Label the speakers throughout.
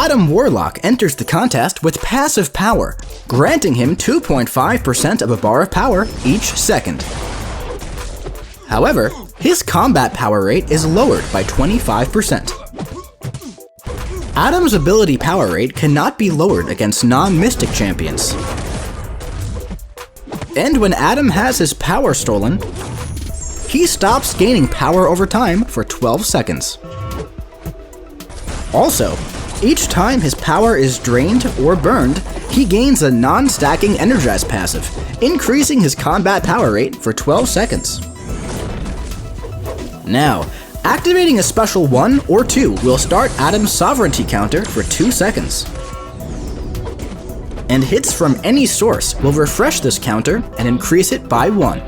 Speaker 1: Adam Warlock enters the contest with passive power, granting him 2.5% of a bar of power each second. However, his combat power rate is lowered by 25%. Adam's ability power rate cannot be lowered against non-mystic champions. And when Adam has his power stolen, he stops gaining power over time for 12 seconds. Also, each time his power is drained or burned, he gains a non-stacking Energize passive, increasing his combat power rate for 12 seconds. Now, activating a special 1 or 2 will start Adam's sovereignty counter for 2 seconds. And hits from any source will refresh this counter and increase it by 1.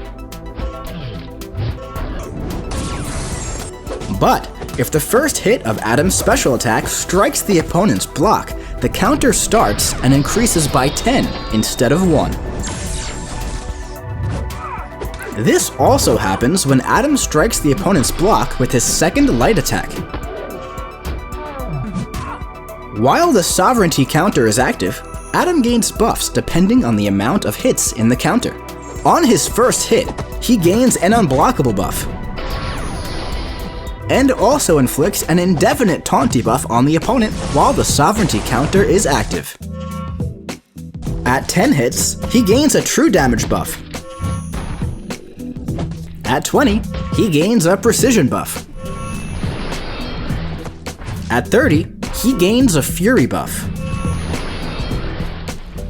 Speaker 1: But if the first hit of Adam's special attack strikes the opponent's block, the counter starts and increases by 10 instead of 1. This also happens when Adam strikes the opponent's block with his second light attack. While the sovereignty counter is active, Adam gains buffs depending on the amount of hits in the counter. On his first hit, he gains an unblockable buff, and also inflicts an indefinite taunt debuff on the opponent while the sovereignty counter is active. At 10 hits, he gains a true damage buff. At 20, he gains a precision buff. At 30, he gains a fury buff.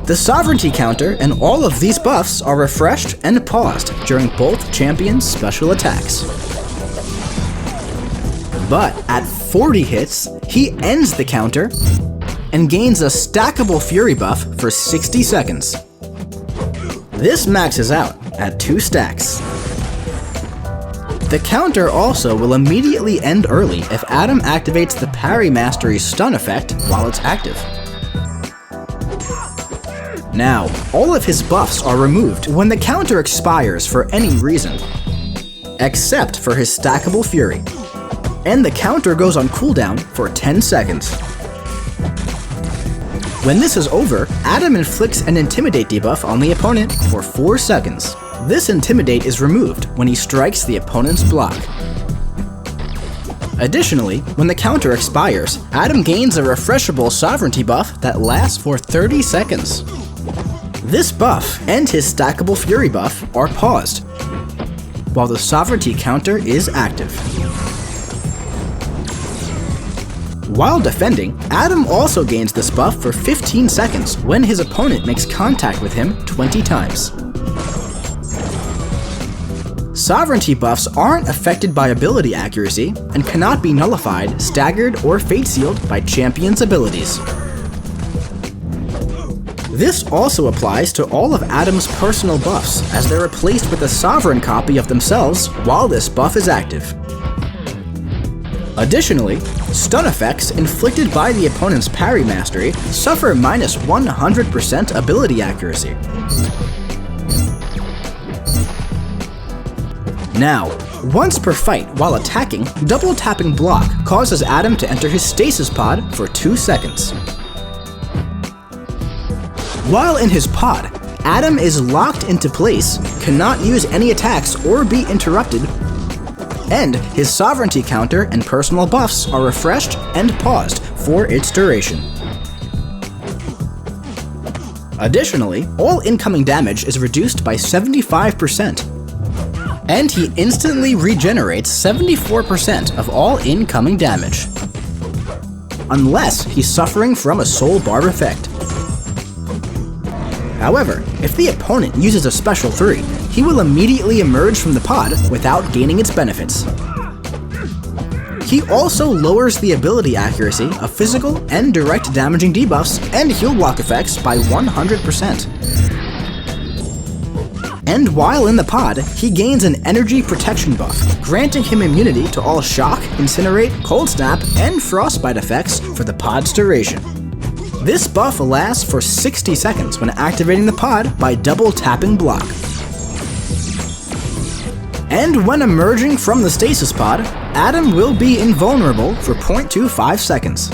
Speaker 1: The sovereignty counter and all of these buffs are refreshed and paused during both champions' special attacks. But at 40 hits, he ends the counter and gains a stackable fury buff for 60 seconds. This maxes out at 2 stacks. The counter also will immediately end early if Adam activates the Parry Mastery's stun effect while it's active. Now, all of his buffs are removed when the counter expires for any reason, except for his stackable fury, and the counter goes on cooldown for 10 seconds. When this is over, Adam inflicts an Intimidate debuff on the opponent for 4 seconds. This Intimidate is removed when he strikes the opponent's block. Additionally, when the counter expires, Adam gains a refreshable sovereignty buff that lasts for 30 seconds. This buff and his stackable fury buff are paused, while the sovereignty counter is active. While defending, Adam also gains this buff for 15 seconds when his opponent makes contact with him 20 times. Sovereignty buffs aren't affected by ability accuracy and cannot be nullified, staggered, or fate sealed by champions' abilities. This also applies to all of Adam's personal buffs, as they're replaced with a sovereign copy of themselves while this buff is active. Additionally, stun effects inflicted by the opponent's Parry Mastery suffer minus 100% ability accuracy. Now, once per fight while attacking, double tapping block causes Adam to enter his stasis pod for 2 seconds. While in his pod, Adam is locked into place, cannot use any attacks or be interrupted, and his sovereignty counter and personal buffs are refreshed and paused for its duration. Additionally, all incoming damage is reduced by 75%, and he instantly regenerates 74% of all incoming damage, unless he's suffering from a soul bar effect. However, if the opponent uses a special 3, he will immediately emerge from the pod without gaining its benefits. He also lowers the ability accuracy of physical and direct damaging debuffs and heal block effects by 100%. And while in the pod, he gains an energy protection buff, granting him immunity to all shock, incinerate, cold snap, and frostbite effects for the pod's duration. This buff lasts for 60 seconds when activating the pod by double tapping block. And when emerging from the stasis pod, Adam will be invulnerable for 0.25 seconds.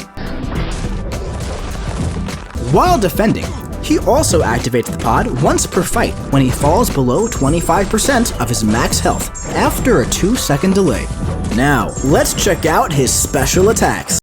Speaker 1: While defending, he also activates the pod once per fight when he falls below 25% of his max health after a 2-second delay. Now, let's check out his special attacks.